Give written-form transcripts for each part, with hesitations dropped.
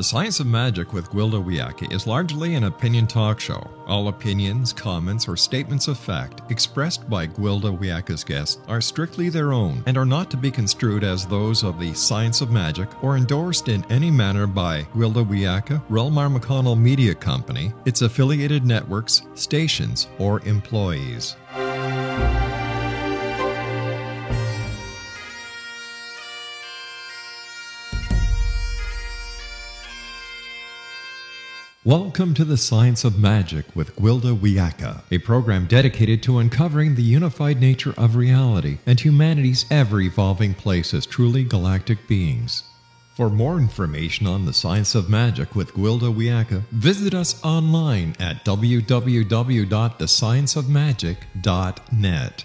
The Science of Magic with Gwilda Wiyaka is largely an opinion talk show. All opinions, comments, or statements of fact expressed by Gwilda Wiyaka's guests are strictly their own and are not to be construed as those of the Science of Magic or endorsed in any manner by Gwilda Wiyaka, Relmar McConnell Media Company, its affiliated networks, stations, or employees. Welcome to the Science of Magic with Gwilda Wiyaka, a program dedicated to uncovering the unified nature of reality and humanity's ever-evolving place as truly galactic beings. For more information on the Science of Magic with Gwilda Wiyaka, visit us online at www.thescienceofmagic.net.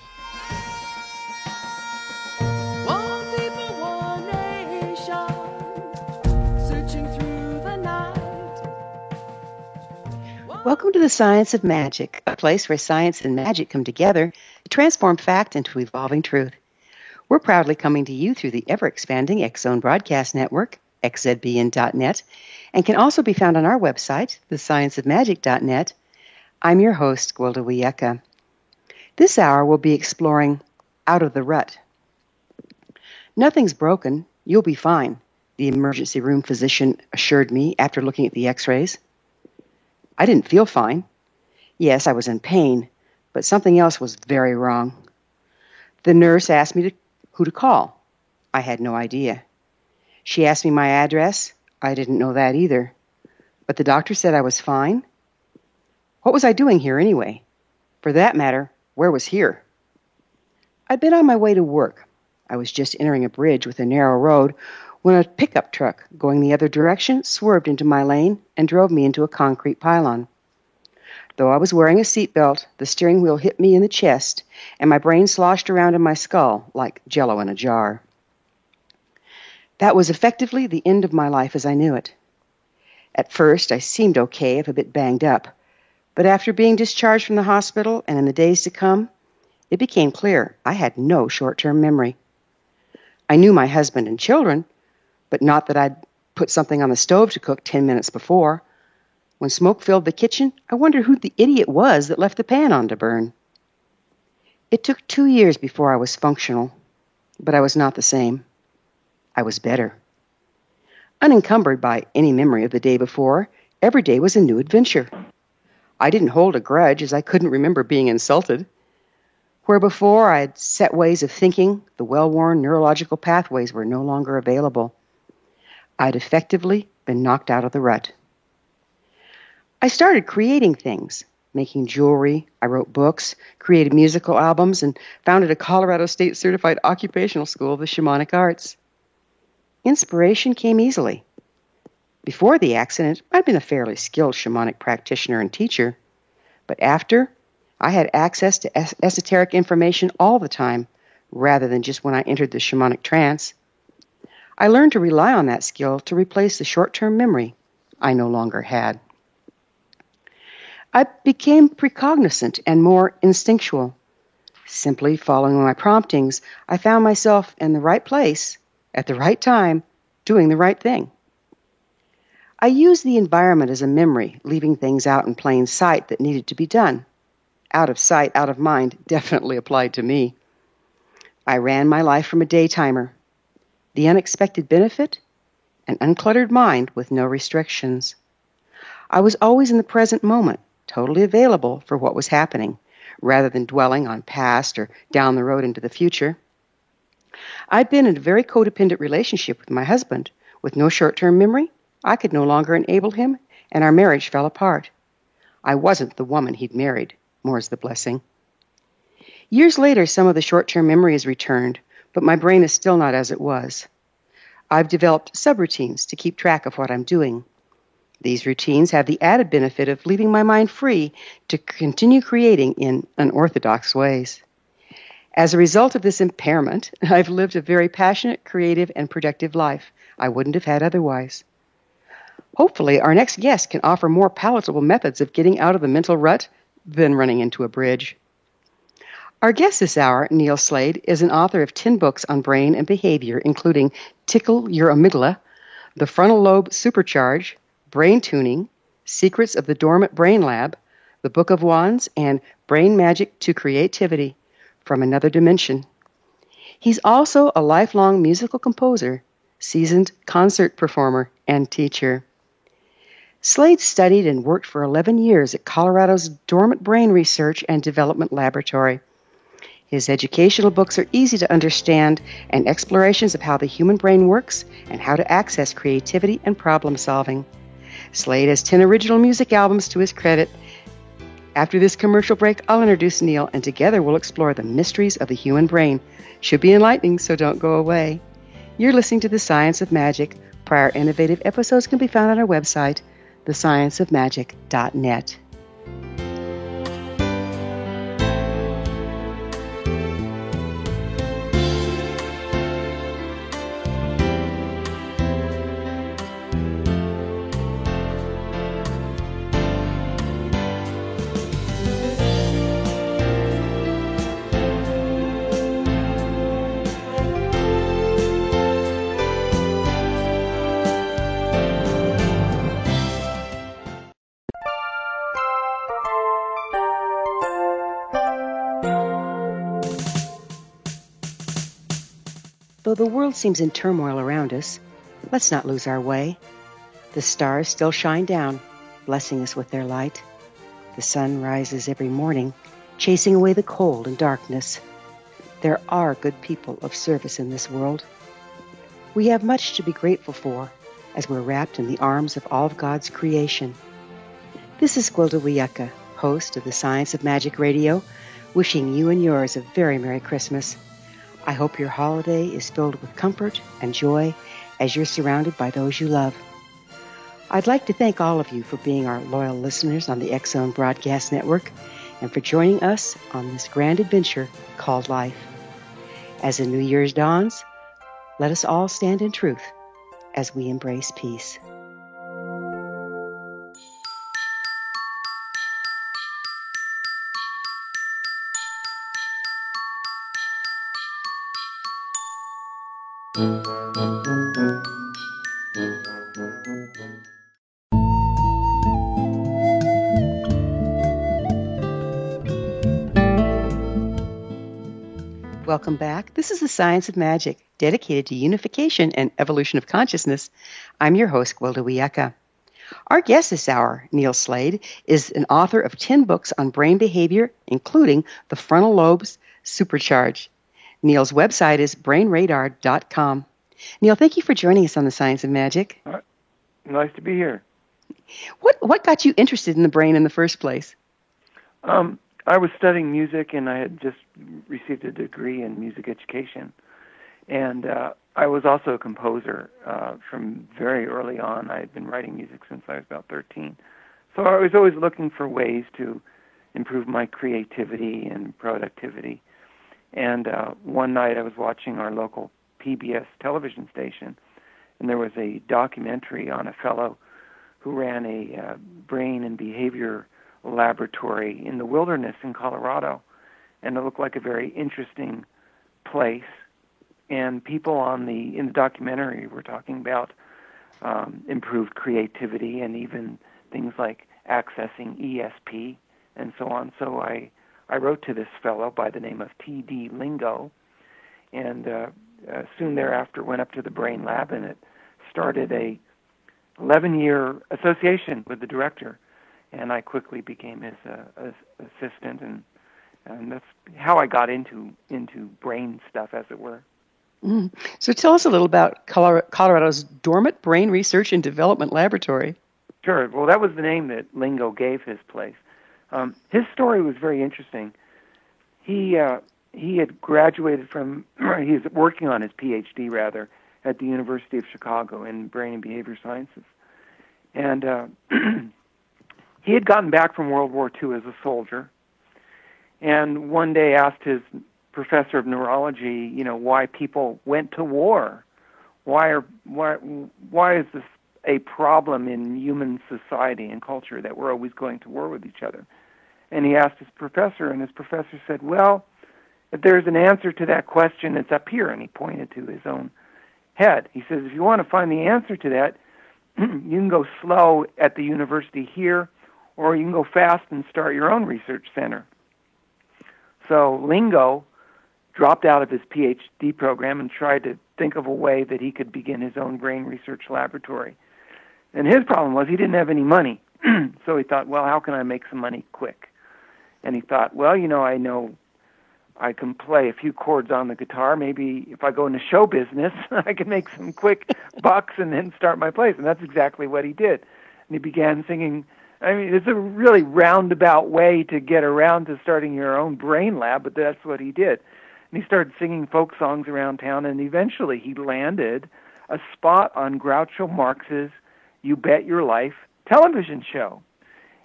Welcome to the Science of Magic, a place where science and magic come together to transform fact into evolving truth. We're proudly coming to you through the ever-expanding X-Zone Broadcast Network, xzbn.net, and can also be found on our website, thescienceofmagic.net. I'm your host, Gwilda Wiyaka. This hour we'll be exploring Out of the Rut. Nothing's broken. You'll be fine, the emergency room physician assured me after looking at the x-rays. I didn't feel fine. Yes, I was in pain, but something else was very wrong. The nurse asked me who to call. I had no idea. She asked me my address. I didn't know that either. But the doctor said I was fine. What was I doing here anyway? For that matter, where was here? I'd been on my way to work. I was just entering a bridge with a narrow road when a pickup truck going the other direction swerved into my lane and drove me into a concrete pylon. Though I was wearing a seatbelt, the steering wheel hit me in the chest, and my brain sloshed around in my skull like Jell-O in a jar. That was effectively the end of my life as I knew it. At first, I seemed okay, if a bit banged up, but after being discharged from the hospital and in the days to come, it became clear I had no short-term memory. I knew my husband and children, but not that I'd put something on the stove to cook 10 minutes before. When smoke filled the kitchen, I wondered who the idiot was that left the pan on to burn. It took 2 years before I was functional, but I was not the same. I was better. Unencumbered by any memory of the day before, every day was a new adventure. I didn't hold a grudge as I couldn't remember being insulted. Where before I had set ways of thinking, the well-worn neurological pathways were no longer available. I'd effectively been knocked out of the rut. I started creating things, making jewelry. I wrote books, created musical albums, and founded a Colorado State Certified Occupational School of the Shamanic Arts. Inspiration came easily. Before the accident, I'd been a fairly skilled shamanic practitioner and teacher, but after, I had access to esoteric information all the time, rather than just when I entered the shamanic trance. I learned to rely on that skill to replace the short-term memory I no longer had. I became precognizant and more instinctual. Simply following my promptings, I found myself in the right place, at the right time, doing the right thing. I used the environment as a memory, leaving things out in plain sight that needed to be done. Out of sight, out of mind definitely applied to me. I ran my life from a daytimer. The unexpected benefit? An uncluttered mind with no restrictions. I was always in the present moment, totally available for what was happening, rather than dwelling on past or down the road into the future. I'd been in a very codependent relationship with my husband. With no short-term memory, I could no longer enable him, and our marriage fell apart. I wasn't the woman he'd married. More's the blessing. Years later, some of the short-term memory has returned, but my brain is still not as it was. I've developed subroutines to keep track of what I'm doing. These routines have the added benefit of leaving my mind free to continue creating in unorthodox ways. As a result of this impairment, I've lived a very passionate, creative, and productive life I wouldn't have had otherwise. Hopefully, our next guest can offer more palatable methods of getting out of the mental rut than running into a bridge. Our guest this hour, Neil Slade, is an author of 10 books on brain and behavior, including Tickle Your Amygdala, The Frontal Lobe Supercharge, Brain Tuning, Secrets of the Dormant Brain Lab, The Book of Wands, and Brain Magic to Creativity from Another Dimension. He's also a lifelong musical composer, seasoned concert performer, and teacher. Slade studied and worked for 11 years at Colorado's Dormant Brain Research and Development Laboratory. His educational books are easy to understand and explorations of how the human brain works and how to access creativity and problem solving. Slade has 10 original music albums to his credit. After this commercial break, I'll introduce Neil, and together we'll explore the mysteries of the human brain. Should be enlightening, so don't go away. You're listening to The Science of Magic. Prior innovative episodes can be found on our website, thescienceofmagic.net. Though the world seems in turmoil around us, let's not lose our way. The stars still shine down, blessing us with their light. The sun rises every morning, chasing away the cold and darkness. There are good people of service in this world. We have much to be grateful for as we're wrapped in the arms of all of God's creation. This is Gwilda Wiyaka, host of the Science of Magic Radio, wishing you and yours a very Merry Christmas. I hope your holiday is filled with comfort and joy as you're surrounded by those you love. I'd like to thank all of you for being our loyal listeners on the X-Zone Broadcast Network and for joining us on this grand adventure called life. As the New Year's dawns, let us all stand in truth as we embrace peace. Welcome back. This is the Science of Magic, dedicated to unification and evolution of consciousness. I'm your host, Gwilda Wiyaka. Our guest this hour, Neil Slade, is an author of 10 books on brain behavior, including The Frontal Lobe's Supercharge. Neil's website is brainradar.com. Neil, thank you for joining us on the Science of Magic. Nice to be here. What got you interested in the brain in the first place? I was studying music, and I had just received a degree in music education. And I was also a composer from very early on. I had been writing music since I was about 13. So I was always looking for ways to improve my creativity and productivity. And one night I was watching our local PBS television station, and there was a documentary on a fellow who ran a brain and behavior laboratory in the wilderness in Colorado, and it looked like a very interesting place. And people in the documentary were talking about improved creativity and even things like accessing ESP and so on. So I wrote to this fellow by the name of T.D. Lingo, and soon thereafter went up to the Brain Lab, and it started a 11-year association with the director. And I quickly became his assistant, and that's how I got into brain stuff, as it were. Mm. So tell us a little about Colorado's Dormant Brain Research and Development Laboratory. Sure. Well, that was the name that Lingo gave his place. His story was very interesting. He had graduated from, he was working on his PhD, rather, at the University of Chicago in Brain and Behavior Sciences. And he had gotten back from World War II as a soldier, and one day asked his professor of neurology, why people went to war. Why is this a problem in human society and culture that we're always going to war with each other? And he asked his professor, and his professor said, well, if there's an answer to that question, it's up here, and he pointed to his own head. He says, if you want to find the answer to that, you can go slow at the university here, or you can go fast and start your own research center. So Lingo dropped out of his PhD program and tried to think of a way that he could begin his own brain research laboratory. And his problem was he didn't have any money. So he thought, well, how can I make some money quick? And he thought, well, I know I can play a few chords on the guitar. Maybe if I go into show business, I can make some quick bucks and then start my place. And that's exactly what he did. And he began singing. I mean, it's a really roundabout way to get around to starting your own brain lab, but that's what he did. And he started singing folk songs around town, and eventually he landed a spot on Groucho Marx's You Bet Your Life television show.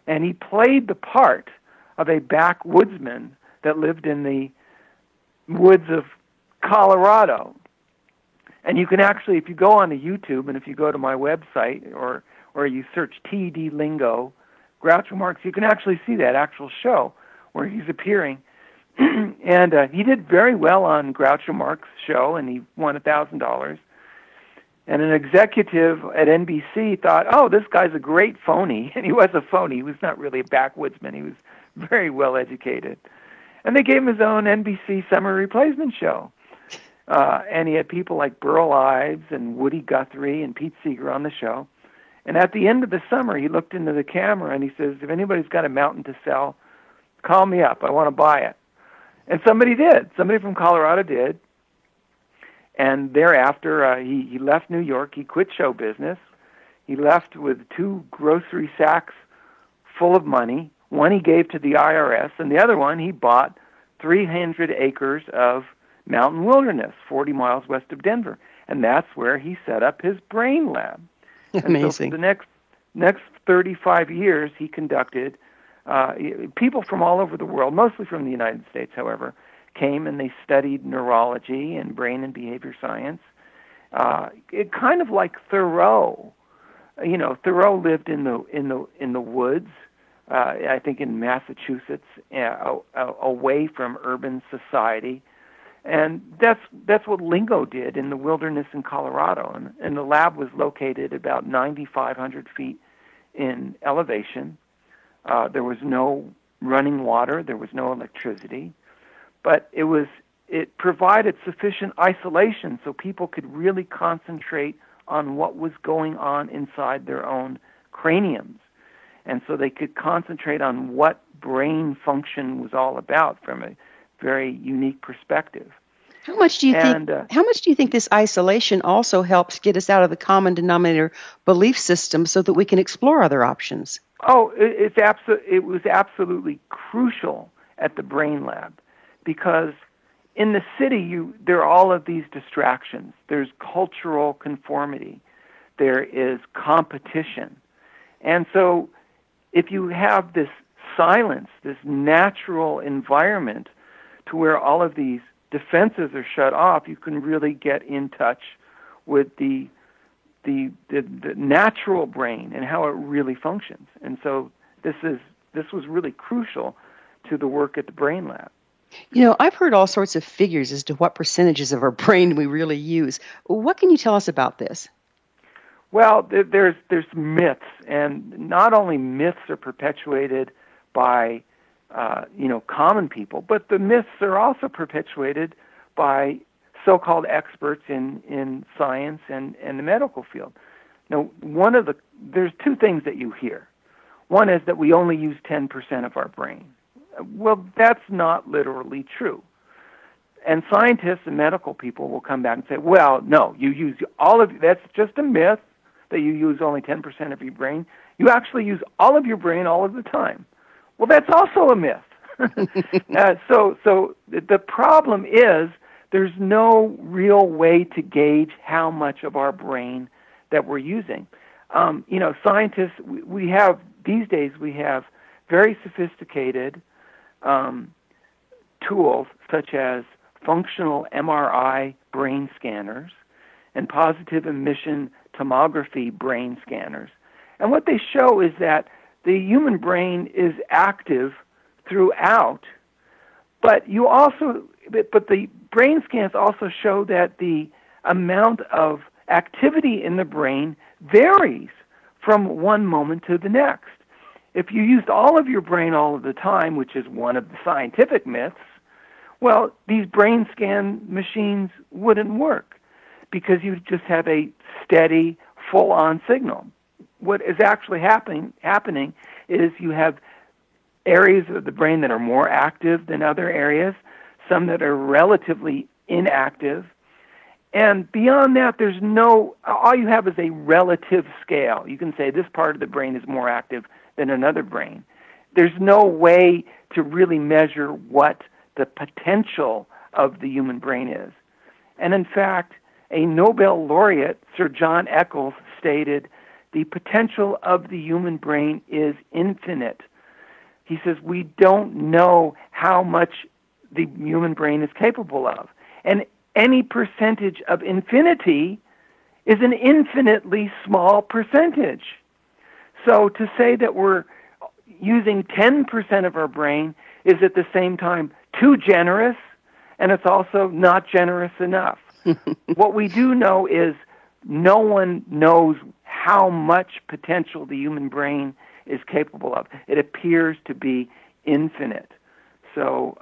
And he played the part of a backwoodsman that lived in the woods of Colorado. And you can actually, if you go on to YouTube and if you go to my website or you search TD Lingo, Groucho Marx, you can actually see that actual show where he's appearing. And he did very well on Groucho Marx's show, and he won $1,000. And an executive at NBC thought, oh, this guy's a great phony. And he was a phony. He was not really a backwoodsman. He was very well educated. And they gave him his own NBC summer replacement show. And he had people like Burl Ives and Woody Guthrie and Pete Seeger on the show. And at the end of the summer, he looked into the camera and he says, if anybody's got a mountain to sell, call me up. I want to buy it. And somebody did. Somebody from Colorado did. And thereafter, he left New York. He quit show business. He left with 2 grocery sacks full of money. One he gave to the IRS, and the other one he bought 300 acres of mountain wilderness, 40 miles west of Denver. And that's where he set up his brain lab. Amazing. And so for the next 35 years, he conducted, people from all over the world, mostly from the United States, however, came and they studied neurology and brain and behavior science. It kind of like Thoreau. Thoreau lived in the woods, I think in Massachusetts, away from urban society. And that's what Lingo did in the wilderness in Colorado. And the lab was located about 9,500 feet in elevation. There was no running water. There was no electricity. But it provided sufficient isolation so people could really concentrate on what was going on inside their own craniums. And so they could concentrate on what brain function was all about from a very unique perspective. How much do you think this isolation also helps get us out of the common denominator belief system so that we can explore other options? Oh, it was absolutely crucial at the Brain Lab, because in the city there are all of these distractions. There's cultural conformity. There is competition. And so if you have this silence, this natural environment to where all of these defenses are shut off, you can really get in touch with the natural brain and how it really functions. And so this was really crucial to the work at the Brain Lab. I've heard all sorts of figures as to what percentages of our brain we really use. What can you tell us about this? Well, there's myths, and not only myths are perpetuated by common people, but the myths are also perpetuated by so-called experts in science and the medical field. Now, there's 2 things that you hear. One is that we only use 10% of our brain. Well, that's not literally true. And scientists and medical people will come back and say, well, no, you use that's just a myth that you use only 10% of your brain. You actually use all of your brain all of the time. Well, that's also a myth. So the problem is there's no real way to gauge how much of our brain that we're using. Scientists, these days we have very sophisticated tools such as functional MRI brain scanners and positive emission tomography brain scanners. And what they show is that the human brain is active throughout, but the brain scans also show that the amount of activity in the brain varies from one moment to the next. If you used all of your brain all of the time, which is one of the scientific myths, well, these brain scan machines wouldn't work because you just have a steady, full-on signal. What is actually happening is you have areas of the brain that are more active than other areas, some that are relatively inactive, and beyond that, all you have is a relative scale. You can say this part of the brain is more active than another brain. There's no way to really measure what the potential of the human brain is. And in fact, a Nobel laureate, Sir John Eccles, stated, the potential of the human brain is infinite. He says, we don't know how much the human brain is capable of. And any percentage of infinity is an infinitely small percentage. So to say that we're using 10% of our brain is at the same time too generous, and it's also not generous enough. What we do know is no one knows how much potential the human brain is capable of. It appears to be infinite. So,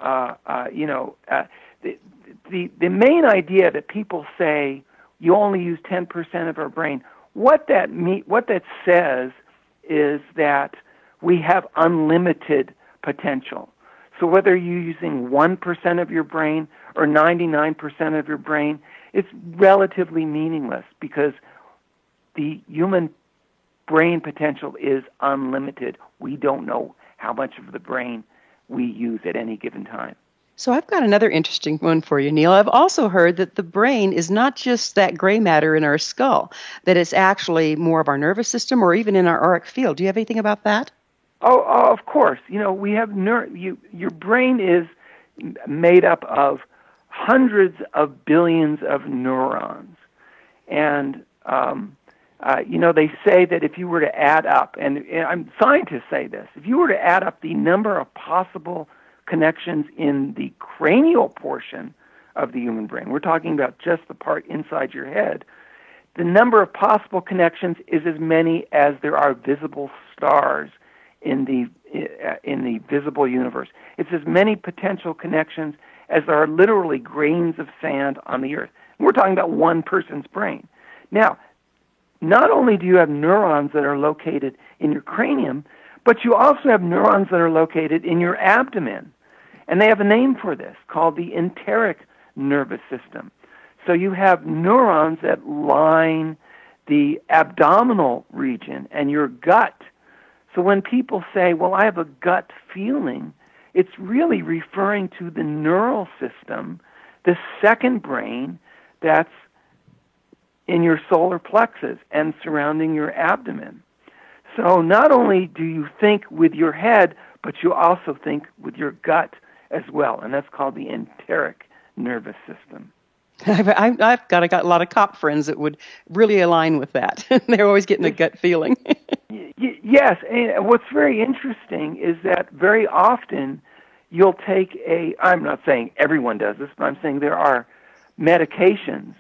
the main idea that people say you only use 10% of our brain, what that says is that we have unlimited potential. So whether you're using 1% of your brain or 99% of your brain, it's relatively meaningless because the human brain potential is unlimited. We don't know how much of the brain we use at any given time. So I've got another interesting one for you, Neil. I've also heard that the brain is not just that gray matter in our skull, that it's actually more of our nervous system or even in our auric field. Do you have anything about that? Oh, of course. We have your brain is made up of hundreds of billions of neurons. And, they say that if you were to add up, and scientists say this, if you were to add up the number of possible connections in the cranial portion of the human brain, we're talking about just the part inside your head, the number of possible connections is as many as there are visible stars in the visible universe. It's as many potential connections as there are literally grains of sand on the earth. We're talking about one person's brain. Now, not only do you have neurons that are located in your cranium, but you also have neurons that are located in your abdomen. And they have a name for this called the enteric nervous system. So you have neurons that line the abdominal region and your gut. So when people say, well, I have a gut feeling, it's really referring to the neural system, the second brain that's in your solar plexus and surrounding your abdomen. So not only do you think with your head, but you also think with your gut as well, and that's called the enteric nervous system. I've got a lot of cop friends that would really align with that. They're always getting a gut feeling. Yes, and what's very interesting is that very often you'll take I'm not saying everyone does this, but I'm saying there are medications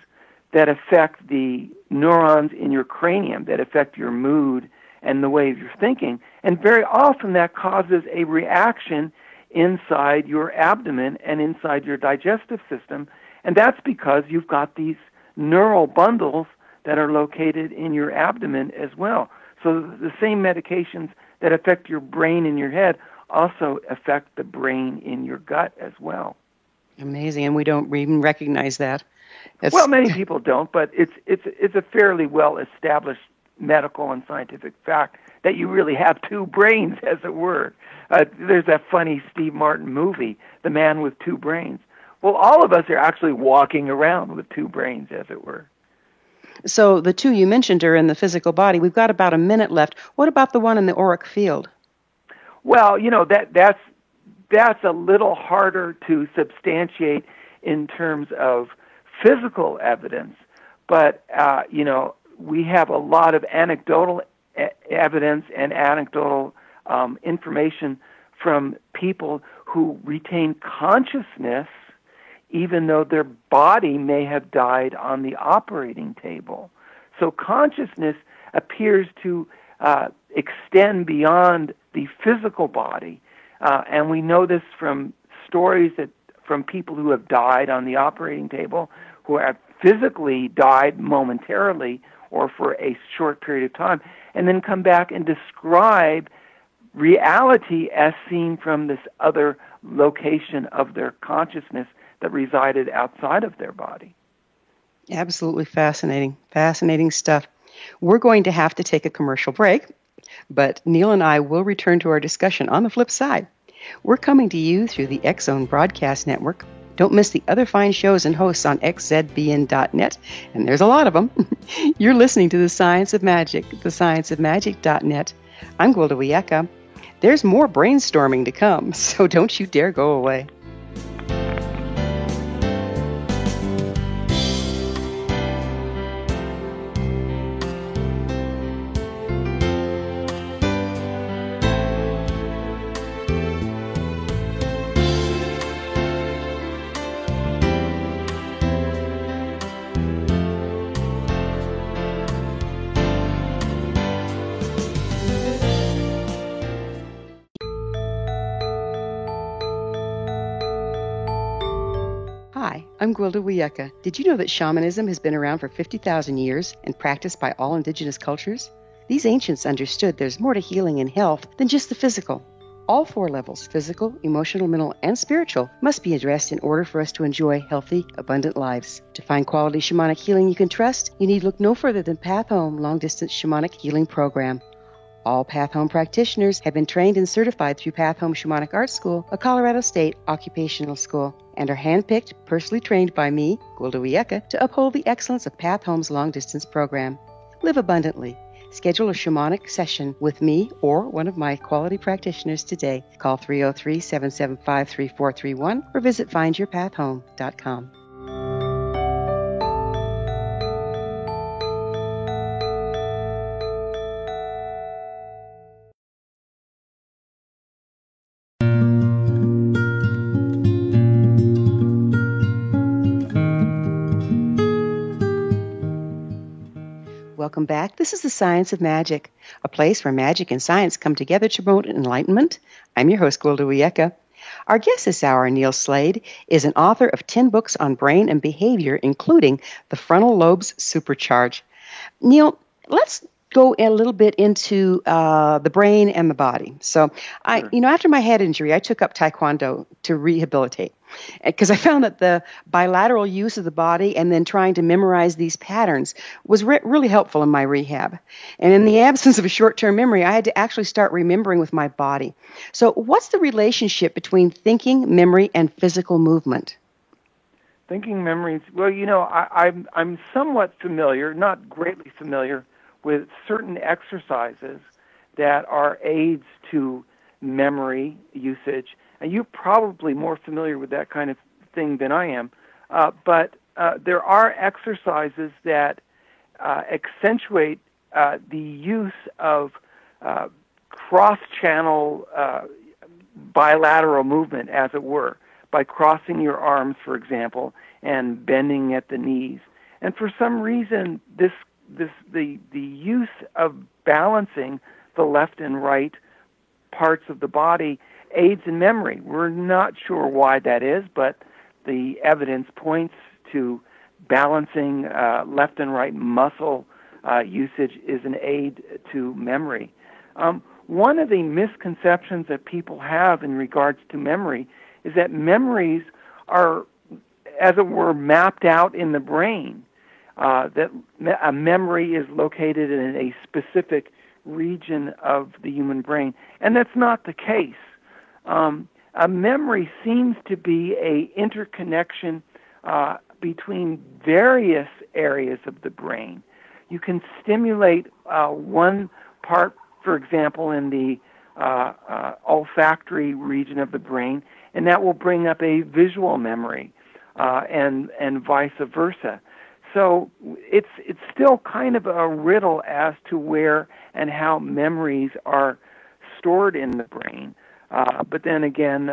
that affect the neurons in your cranium, that affect your mood and the way you're thinking, and very often that causes a reaction inside your abdomen and inside your digestive system, and that's because you've got these neural bundles that are located in your abdomen as well. So the same medications that affect your brain in your head also affect the brain in your gut as well. Amazing, and we don't even recognize that. Well, many people don't, but it's a fairly well-established medical and scientific fact that you really have two brains, as it were. There's that funny Steve Martin movie, The Man with Two Brains. Well, all of us are actually walking around with two brains, as it were. So the two you mentioned are in the physical body. We've got about a minute left. What about the one in the auric field? Well, that's a little harder to substantiate in terms of physical evidence, but we have a lot of anecdotal evidence and anecdotal information from people who retain consciousness even though their body may have died on the operating table. So consciousness appears to extend beyond the physical body, and we know this from stories from people who have died on the operating table, who have physically died momentarily or for a short period of time, and then come back and describe reality as seen from this other location of their consciousness that resided outside of their body. Absolutely fascinating. Fascinating stuff. We're going to have to take a commercial break, but Neil and I will return to our discussion on the flip side. We're coming to you through the X-Zone Broadcast Network. Don't miss the other fine shows and hosts on xzbn.net, and there's a lot of them. You're listening to The Science of Magic, thescienceofmagic.net. I'm Gwilda Wiyaka. There's more brainstorming to come, so don't you dare go away. Hi, I'm Gwilda Wiyaka. Did you know that shamanism has been around for 50,000 years and practiced by all indigenous cultures? These ancients understood there's more to healing and health than just the physical. All four levels, physical, emotional, mental, and spiritual, must be addressed in order for us to enjoy healthy, abundant lives. To find quality shamanic healing you can trust, you need look no further than Path Home Long-Distance Shamanic Healing Program. All Path Home practitioners have been trained and certified through Path Home Shamanic Art School, a Colorado State occupational school, and are handpicked, personally trained by me, Gwilda Wiyaka, to uphold the excellence of Path Home's long-distance program. Live abundantly. Schedule a shamanic session with me or one of my quality practitioners today. Call 303-775-3431 or visit findyourpathhome.com. Welcome back. This is The Science of Magic, a place where magic and science come together to promote enlightenment. I'm your host, Gwilda Wiyaka. Our guest this hour, Neil Slade, is an author of 10 books on brain and behavior, including The Frontal Lobe's Supercharge. Neil, let's go a little bit into the brain and the body. So, after my head injury, I took up Taekwondo to rehabilitate, because I found that the bilateral use of the body and then trying to memorize these patterns was really helpful in my rehab. And in the absence of a short-term memory, I had to actually start remembering with my body. So what's the relationship between thinking, memory, and physical movement? Thinking, memories, well, I'm somewhat familiar, not greatly familiar, with certain exercises that are aids to memory usage. And you're probably more familiar with that kind of thing than I am. But there are exercises that accentuate the use of cross-channel bilateral movement, as it were, by crossing your arms, for example, and bending at the knees. And for some reason, the use of balancing the left and right parts of the body aids in memory. We're not sure why that is, but the evidence points to balancing left and right muscle usage is an aid to memory. One of the misconceptions that people have in regards to memory is that memories are, as it were, mapped out in the brain, that a memory is located in a specific region of the human brain, and that's not the case. A memory seems to be an interconnection between various areas of the brain. You can stimulate one part, for example, in the olfactory region of the brain, and that will bring up a visual memory, and vice versa. So it's still kind of a riddle as to where and how memories are stored in the brain. But then again,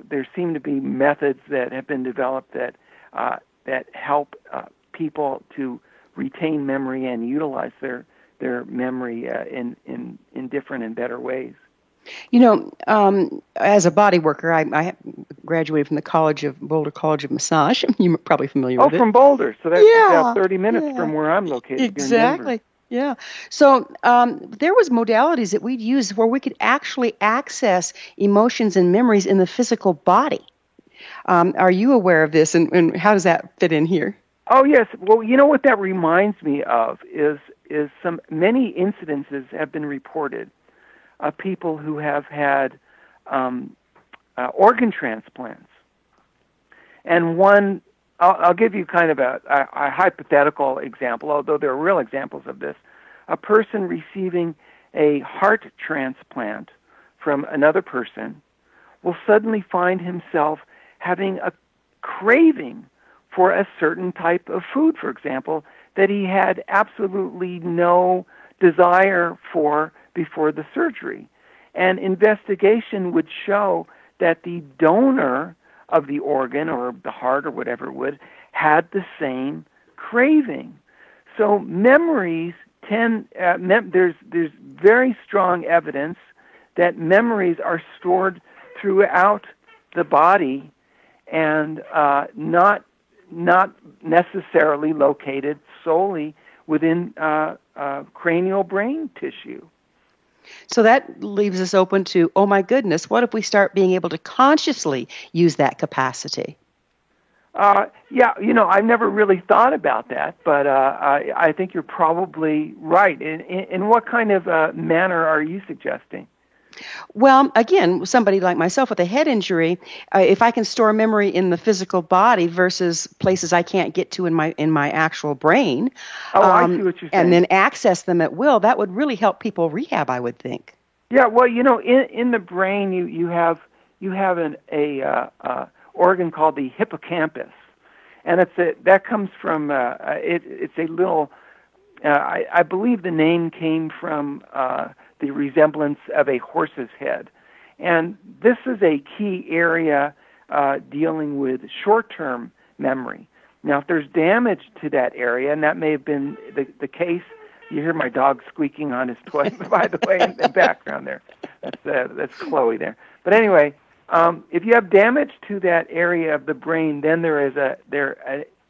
there seem to be methods that have been developed that that help people to retain memory and utilize their memory in different and better ways. As a body worker, I graduated from the Boulder College of Massage. You're probably familiar with it. Oh, from Boulder. So that's about 30 minutes from where I'm located. Exactly. Here in Yeah. Denver. So there was modalities that we'd use where we could actually access emotions and memories in the physical body. Are you aware of this, and how does that fit in here? Oh, yes. Well, you know what that reminds me of is many incidences have been reported of people who have had organ transplants. And one, I'll give you kind of a hypothetical example, although there are real examples of this. A person receiving a heart transplant from another person will suddenly find himself having a craving for a certain type of food, for example, that he had absolutely no desire for before the surgery. And investigation would show that the donor of the organ or the heart or whatever it would had the same craving. So memories there's very strong evidence that memories are stored throughout the body and not necessarily located solely within cranial brain tissue. So that leaves us open to, oh my goodness, what if we start being able to consciously use that capacity? Yeah, I've never really thought about that, but I think you're probably right. In what kind of manner are you suggesting? Well, again, somebody like myself with a head injury, if I can store memory in the physical body versus places I can't get to in my actual brain, I see what you're saying, and then access them at will, that would really help people rehab, I would think. Yeah, well, in the brain, you have an organ called the hippocampus, and that comes from it's a little. I believe the name came from the resemblance of a horse's head. And this is a key area dealing with short-term memory. Now, if there's damage to that area, and that may have been the case, you hear my dog squeaking on his toy, by the way, in the background there. That's Chloe there. But anyway, if you have damage to that area of the brain, then there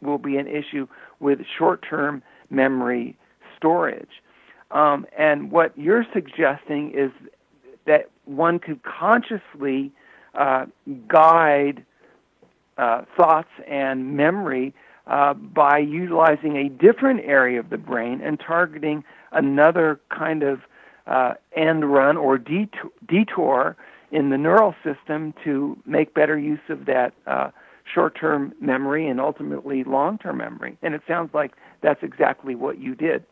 will be an issue with short-term memory storage. And what you're suggesting is that one could consciously guide thoughts and memory by utilizing a different area of the brain and targeting another kind of end run or detour in the neural system to make better use of that short-term memory and ultimately long-term memory. And it sounds like that's exactly what you did.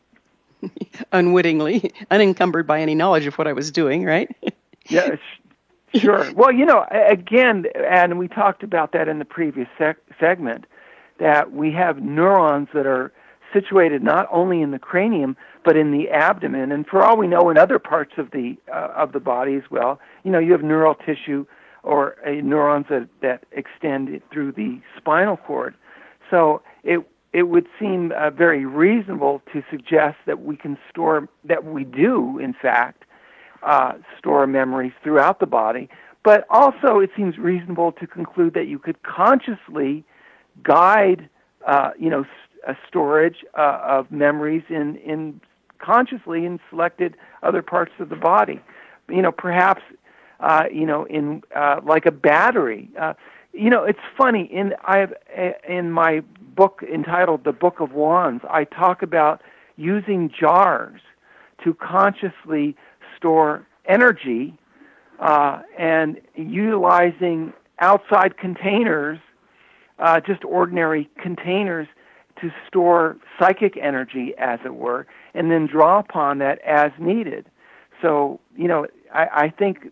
Unwittingly, unencumbered by any knowledge of what I was doing, right? Yeah, sure. Well, again, and we talked about that in the previous segment, that we have neurons that are situated not only in the cranium but in the abdomen, and for all we know, in other parts of the body as well. You have neural tissue or neurons that extend through the spinal cord. So it would seem very reasonable to suggest that we do, in fact, store memories throughout the body. But also it seems reasonable to conclude that you could consciously guide, a storage of memories consciously in selected other parts of the body. Perhaps, in like a battery. It's funny. In my book entitled The Book of Wands, I talk about using jars to consciously store energy and utilizing outside containers, just ordinary containers, to store psychic energy, as it were, and then draw upon that as needed. So, I think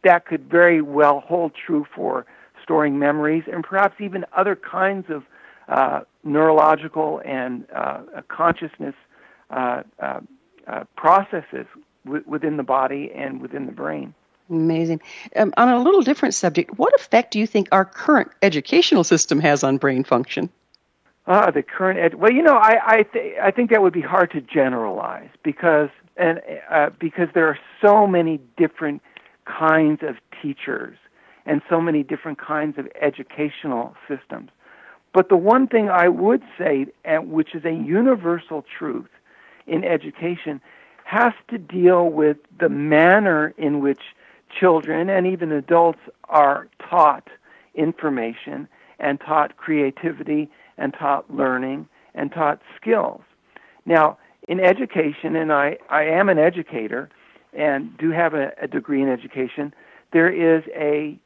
that could very well hold true for storing memories and perhaps even other kinds of neurological and consciousness processes within the body and within the brain. Amazing. On a little different subject, what effect do you think our current educational system has on brain function? The current well, I think that would be hard to generalize because there are so many different kinds of teachers and so many different kinds of educational systems. But the one thing I would say, which is a universal truth in education, has to deal with the manner in which children and even adults are taught information and taught creativity and taught learning and taught skills. Now, in education, and I am an educator and do have a degree in education, there is a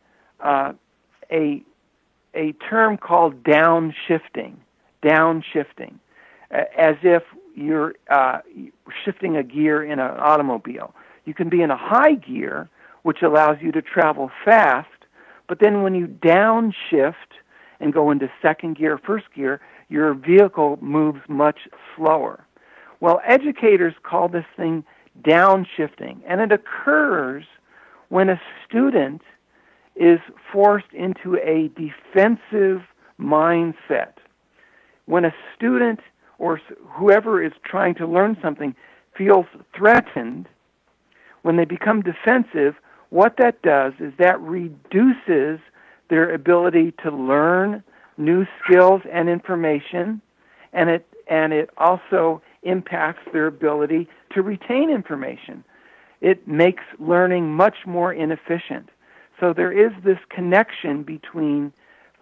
term called downshifting, as if you're shifting a gear in an automobile. You can be in a high gear, which allows you to travel fast, but then when you downshift and go into second gear, first gear, your vehicle moves much slower. Well, educators call this thing downshifting, and it occurs when a student is forced into a defensive mindset. When a student or whoever is trying to learn something feels threatened, when they become defensive, what that does is that reduces their ability to learn new skills and information, and it also impacts their ability to retain information. It makes learning much more inefficient. So there is this connection between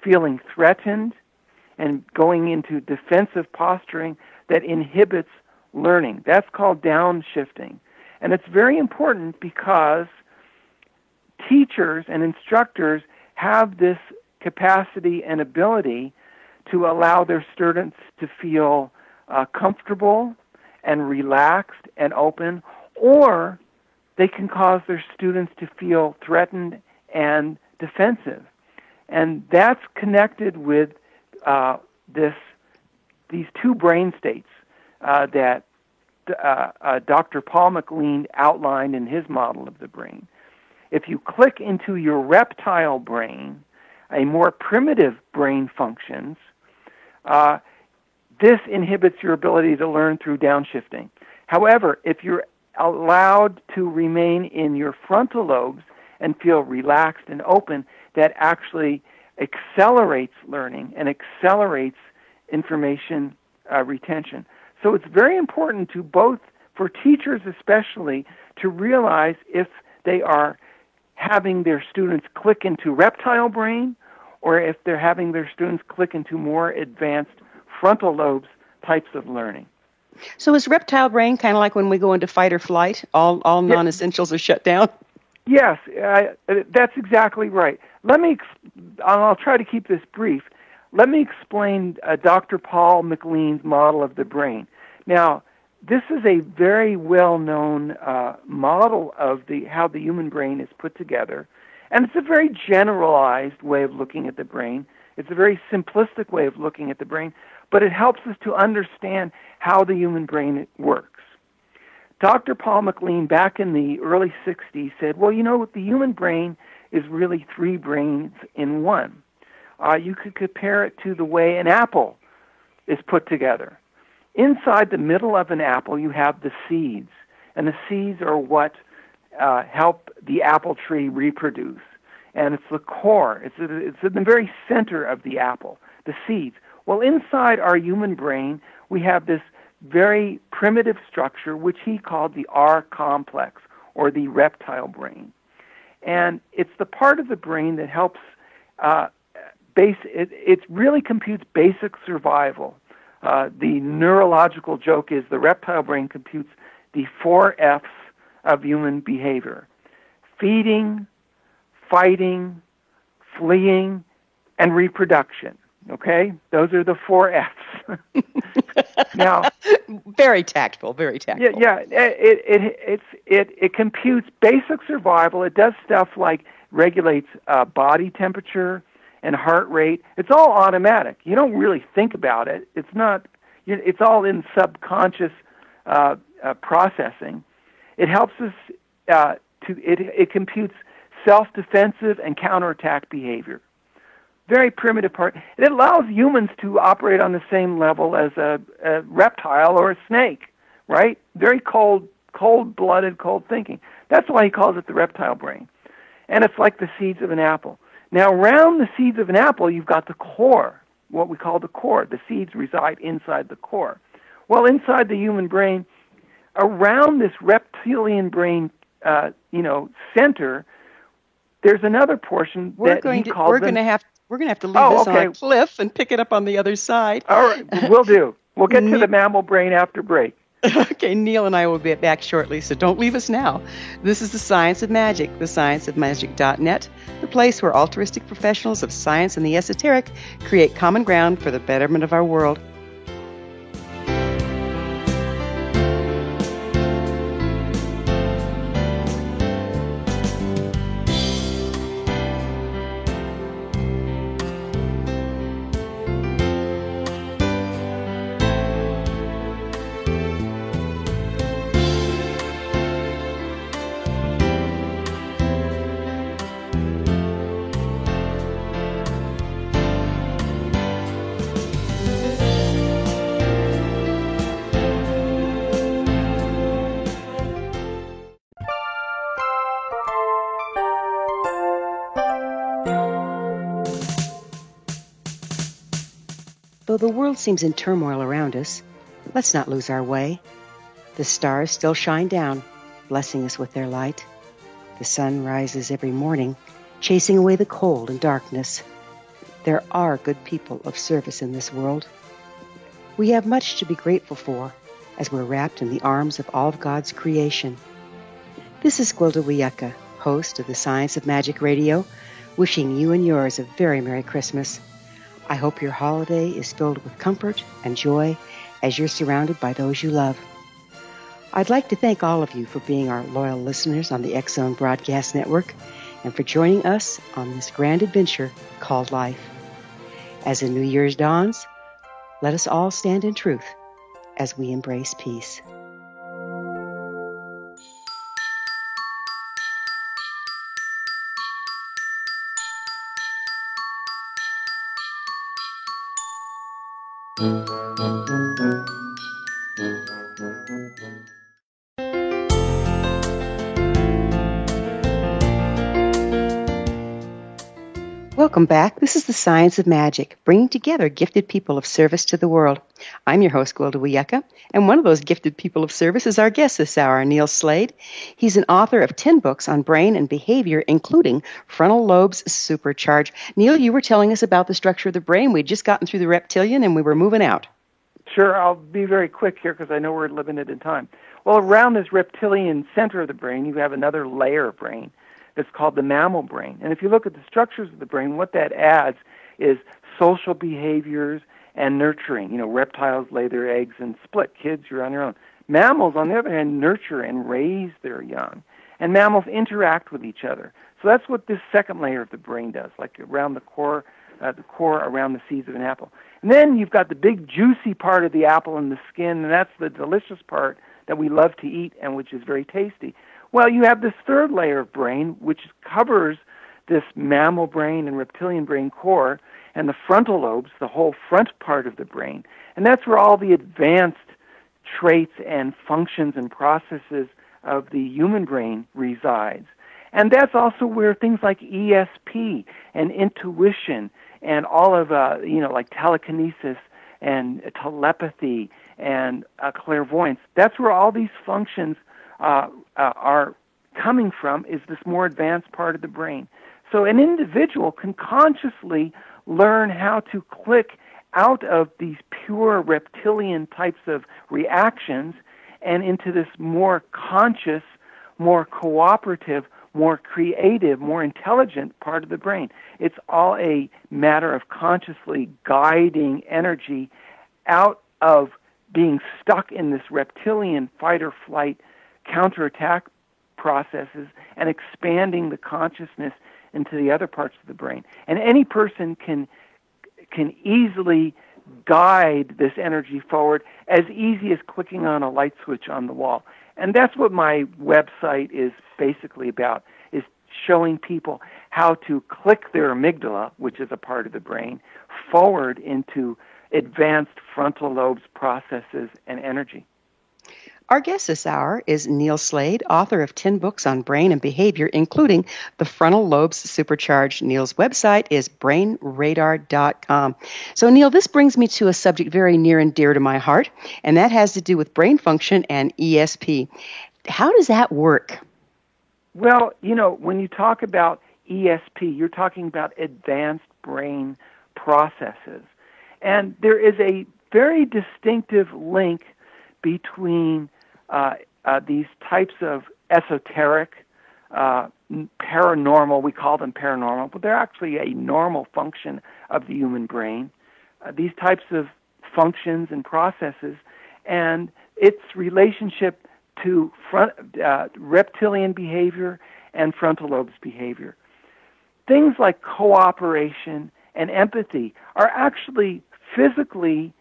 feeling threatened and going into defensive posturing that inhibits learning. That's called downshifting. And it's very important because teachers and instructors have this capacity and ability to allow their students to feel comfortable and relaxed and open, or they can cause their students to feel threatened and defensive. And that's connected with these two brain states that Dr. Paul MacLean outlined in his model of the brain. If you click into your reptile brain, a more primitive brain functions, this inhibits your ability to learn through downshifting. However, if you're allowed to remain in your frontal lobes and feel relaxed and open, that actually accelerates learning and accelerates information retention. So it's very important to both, for teachers especially, to realize if they are having their students click into reptile brain or if they're having their students click into more advanced frontal lobes types of learning. So is reptile brain kind of like when we go into fight or flight? All non-essentials are shut down? Yes, that's exactly right. I'll try to keep this brief. Let me explain Dr. Paul MacLean's model of the brain. Now, this is a very well-known model of how the human brain is put together, and it's a very generalized way of looking at the brain. It's a very simplistic way of looking at the brain, but it helps us to understand how the human brain works. Dr. Paul MacLean, back in the early 60s, said, well, the human brain is really three brains in one. You could compare it to the way an apple is put together. Inside the middle of an apple, you have the seeds, and the seeds are what help the apple tree reproduce. And it's the core. It's in the very center of the apple, the seeds. Well, inside our human brain, we have this very primitive structure, which he called the R complex, or the reptile brain. And it's the part of the brain that helps, it really computes basic survival. The neurological joke is the reptile brain computes the 4 F's of human behavior: feeding, fighting, fleeing, and reproduction. Okay? Those are the 4 F's. Now, very tactful, very tactful. Yeah. It computes basic survival. It does stuff like regulates body temperature and heart rate. It's all automatic. You don't really think about it. It's not. It's all in subconscious processing. It helps us It computes self-defensive and counterattack behavior. Very primitive part. It allows humans to operate on the same level as a reptile or a snake, right? Very cold-blooded, cold thinking. That's why he calls it the reptile brain. And it's like the seeds of an apple. Now, around the seeds of an apple, you've got the core, what we call the core. The seeds reside inside the core. Well, inside the human brain, around this reptilian brain, center, there's another portion that he calls. We're going to have to leave this on a cliff and pick it up on the other side. All right, we'll do. We'll get to the mammal brain after break. Okay, Neil and I will be back shortly, so don't leave us now. This is The Science of Magic, thescienceofmagic.net, the place where altruistic professionals of science and the esoteric create common ground for the betterment of our world. Though the world seems in turmoil around us, let's not lose our way. The stars still shine down, blessing us with their light. The sun rises every morning, chasing away the cold and darkness. There are good people of service in this world. We have much to be grateful for as we're wrapped in the arms of all of God's creation. This is Gwilda Wiyaka, host of the Science of Magic Radio, wishing you and yours a very Merry Christmas. I hope your holiday is filled with comfort and joy as you're surrounded by those you love. I'd like to thank all of you for being our loyal listeners on the X-Zone Broadcast Network and for joining us on this grand adventure called life. As the New Year's dawns, let us all stand in truth as we embrace peace. Welcome back. This is the Science of Magic, bringing together gifted people of service to the world. I'm your host, Gwilda Wiyaka, and one of those gifted people of service is our guest this hour, Neil Slade. He's an author of 10 books on brain and behavior, including Frontal Lobes Supercharge. Neil, you were telling us about the structure of the brain. We'd just gotten through the reptilian, and we were moving out. Sure, I'll be very quick here because I know we're limited in time. Well, around this reptilian center of the brain, you have another layer of brain that's called the mammal brain. And if you look at the structures of the brain, what that adds is social behaviors and nurturing. Reptiles lay their eggs and split. Kids, you're on your own. Mammals, on the other hand, nurture and raise their young. And mammals interact with each other. So that's what this second layer of the brain does, like around the core around the seeds of an apple. And then you've got the big juicy part of the apple and the skin, and that's the delicious part that we love to eat and which is very tasty. Well, you have this third layer of brain, which covers this mammal brain and reptilian brain core, and the frontal lobes, the whole front part of the brain. And that's where all the advanced traits and functions and processes of the human brain resides. And that's also where things like ESP and intuition and all of, like telekinesis and telepathy and clairvoyance, that's where all these functions are coming from, is this more advanced part of the brain. So an individual can consciously learn how to click out of these pure reptilian types of reactions and into this more conscious, more cooperative, more creative, more intelligent part of the brain. It's all a matter of consciously guiding energy out of being stuck in this reptilian fight-or-flight counterattack processes and expanding the consciousness into the other parts of the brain. And any person can easily guide this energy forward as easy as clicking on a light switch on the wall. And that's what my website is basically about, is showing people how to click their amygdala, which is a part of the brain, forward into advanced frontal lobes processes and energy. Our guest this hour is Neil Slade, author of 10 books on brain and behavior, including The Frontal Lobes Supercharged. Neil's website is brainradar.com. So, Neil, this brings me to a subject very near and dear to my heart, and that has to do with brain function and ESP. How does that work? Well, when you talk about ESP, you're talking about advanced brain processes. And there is a very distinctive link between these types of esoteric, paranormal, we call them paranormal, but they're actually a normal function of the human brain, these types of functions and processes, and its relationship to reptilian behavior and frontal lobes behavior. Things like cooperation and empathy are actually physically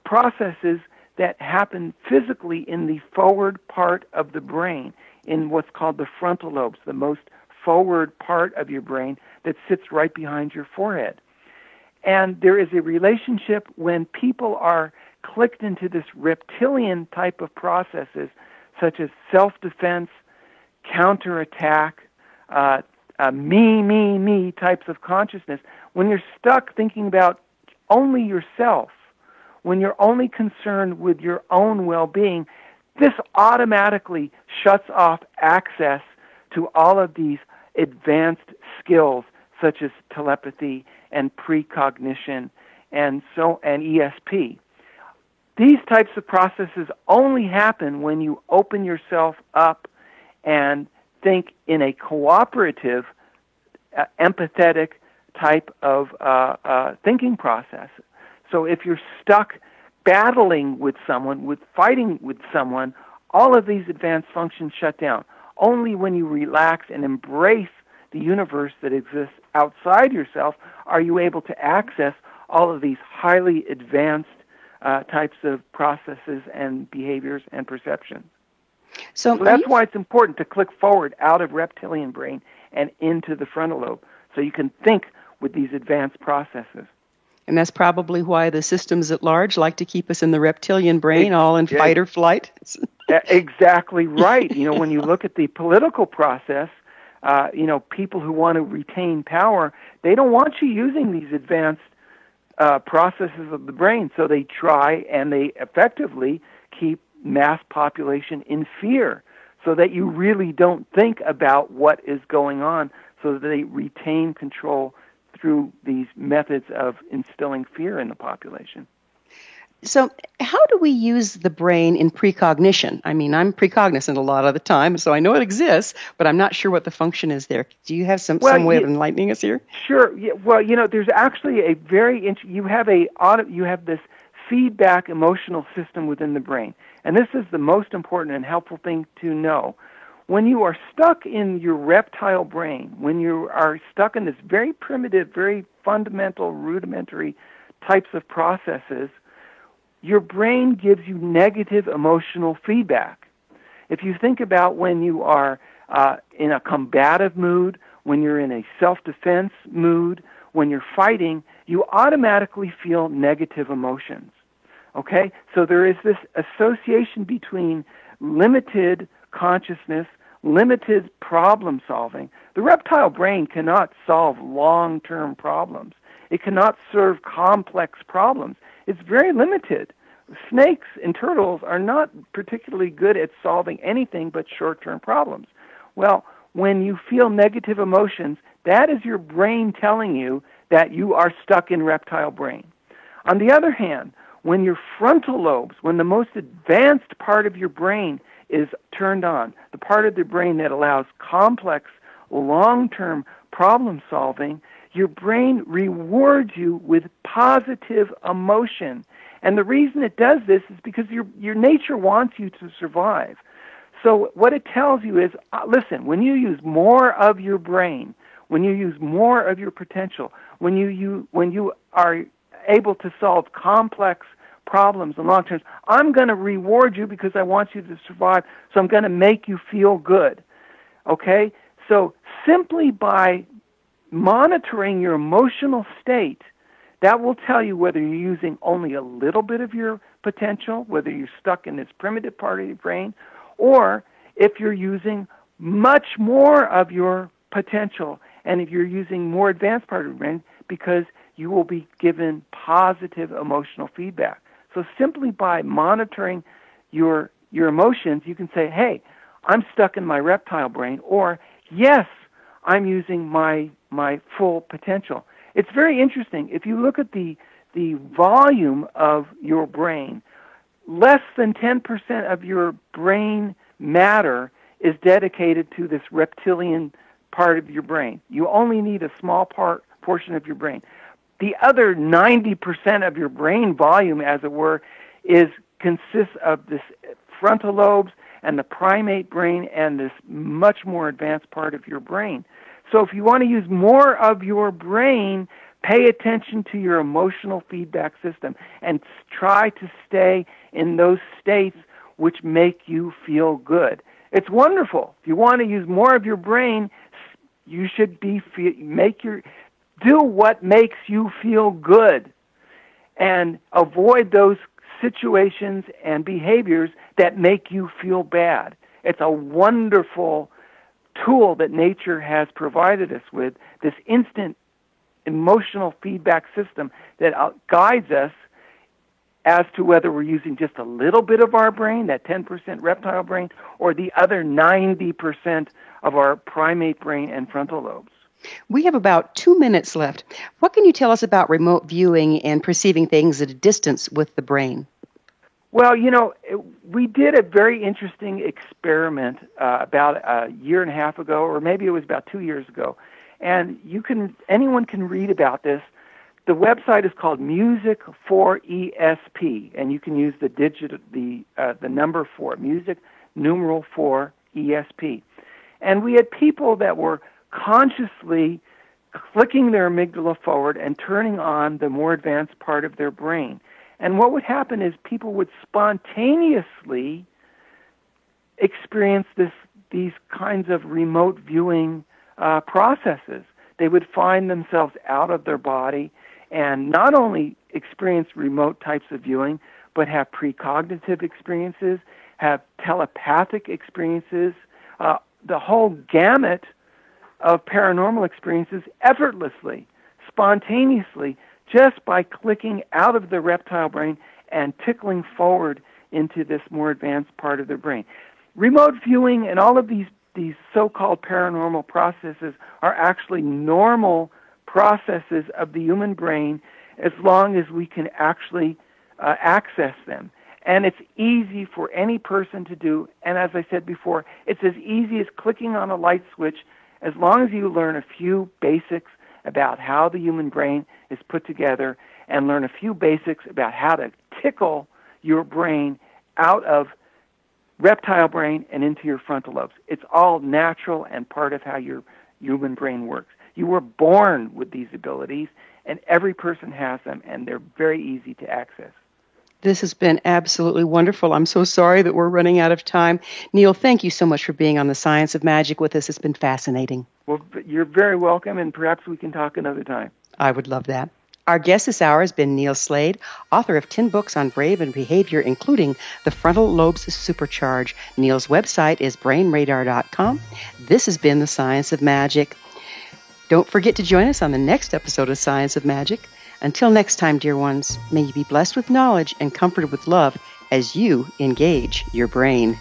processes that happen physically in the forward part of the brain, in what's called the frontal lobes, the most forward part of your brain that sits right behind your forehead. And there is a relationship when people are clicked into this reptilian type of processes, such as self-defense, counterattack, me types of consciousness. When you're stuck thinking about only yourself, when you're only concerned with your own well-being, this automatically shuts off access to all of these advanced skills such as telepathy and precognition and ESP. These types of processes only happen when you open yourself up and think in a cooperative, empathetic type of thinking process. So if you're stuck battling with someone, fighting with someone, all of these advanced functions shut down. Only when you relax and embrace the universe that exists outside yourself are you able to access all of these highly advanced types of processes and behaviors and perceptions. So that's why it's important to click forward out of reptilian brain and into the frontal lobe so you can think with these advanced processes. And that's probably why the systems at large like to keep us in the reptilian brain, all in fight or flight. Exactly right. When you look at the political process, people who want to retain power, they don't want you using these advanced processes of the brain. So they try and they effectively keep mass population in fear so that you really don't think about what is going on, so that they retain control through these methods of instilling fear in the population. So how do we use the brain in precognition? I mean, I'm precognizant a lot of the time, so I know it exists, but I'm not sure what the function is there. Do you have some way of enlightening us here? Sure. Yeah, well, there's actually a very you have this feedback emotional system within the brain, and this is the most important and helpful thing to know. When you are stuck in your reptile brain, when you are stuck in this very primitive, very fundamental, rudimentary types of processes, your brain gives you negative emotional feedback. If you think about when you are in a combative mood, when you're in a self-defense mood, when you're fighting, you automatically feel negative emotions. Okay? So there is this association between limited consciousness, limited problem solving. The reptile brain cannot solve long-term problems. It cannot serve complex problems. It's very limited. Snakes and turtles are not particularly good at solving anything but short-term problems. Well, when you feel negative emotions, that is your brain telling you that you are stuck in reptile brain. On the other hand, when your frontal lobes, when the most advanced part of your brain is turned on, the part of the brain that allows complex, long-term problem solving, your brain rewards you with positive emotion. And the reason it does this is because your nature wants you to survive. So what it tells you is, listen, when you use more of your brain, when you use more of your potential, when you are able to solve complex problems in long term, I'm going to reward you because I want you to survive, so I'm going to make you feel good. Okay? So simply by monitoring your emotional state, that will tell you whether you're using only a little bit of your potential, whether you're stuck in this primitive part of your brain, or if you're using much more of your potential, and if you're using more advanced part of your brain, because you will be given positive emotional feedback. So simply by monitoring your emotions, you can say, hey, I'm stuck in my reptile brain, or yes, I'm using my full potential. It's very interesting. If you look at the volume of your brain, less than 10% of your brain matter is dedicated to this reptilian part of your brain. You only need a small portion of your brain. The other 90% of your brain volume, as it were, consists of this frontal lobes and the primate brain and this much more advanced part of your brain. So if you want to use more of your brain, pay attention to your emotional feedback system and try to stay in those states which make you feel good. It's wonderful. If you want to use more of your brain, you should do what makes you feel good and avoid those situations and behaviors that make you feel bad. It's a wonderful tool that nature has provided us with, this instant emotional feedback system that guides us as to whether we're using just a little bit of our brain, that 10% reptile brain, or the other 90% of our primate brain and frontal lobes. We have about 2 minutes left. What can you tell us about remote viewing and perceiving things at a distance with the brain? Well, we did a very interesting experiment about a year and a half ago, or maybe it was about 2 years ago. And anyone can read about this. The website is called Music for ESP, and you can use the number 4, Music numeral 4 ESP. And we had people that were consciously clicking their amygdala forward and turning on the more advanced part of their brain. And what would happen is people would spontaneously experience these kinds of remote viewing processes. They would find themselves out of their body and not only experience remote types of viewing, but have precognitive experiences, have telepathic experiences, the whole gamut of paranormal experiences effortlessly, spontaneously, just by clicking out of the reptile brain and tickling forward into this more advanced part of their brain. Remote viewing and all of these so-called paranormal processes are actually normal processes of the human brain as long as we can actually access them. And it's easy for any person to do. And as I said before, it's as easy as clicking on a light switch as long as you learn a few basics about how the human brain is put together and learn a few basics about how to tickle your brain out of reptile brain and into your frontal lobes. It's all natural and part of how your human brain works. You were born with these abilities, and every person has them, and they're very easy to access. This has been absolutely wonderful. I'm so sorry that we're running out of time. Neil, thank you so much for being on The Science of Magic with us. It's been fascinating. Well, you're very welcome, and perhaps we can talk another time. I would love that. Our guest this hour has been Neil Slade, author of 10 books on brain and behavior, including The Frontal Lobes Supercharge. Neil's website is brainradar.com. This has been The Science of Magic. Don't forget to join us on the next episode of Science of Magic. Until next time, dear ones, may you be blessed with knowledge and comforted with love as you engage your brain.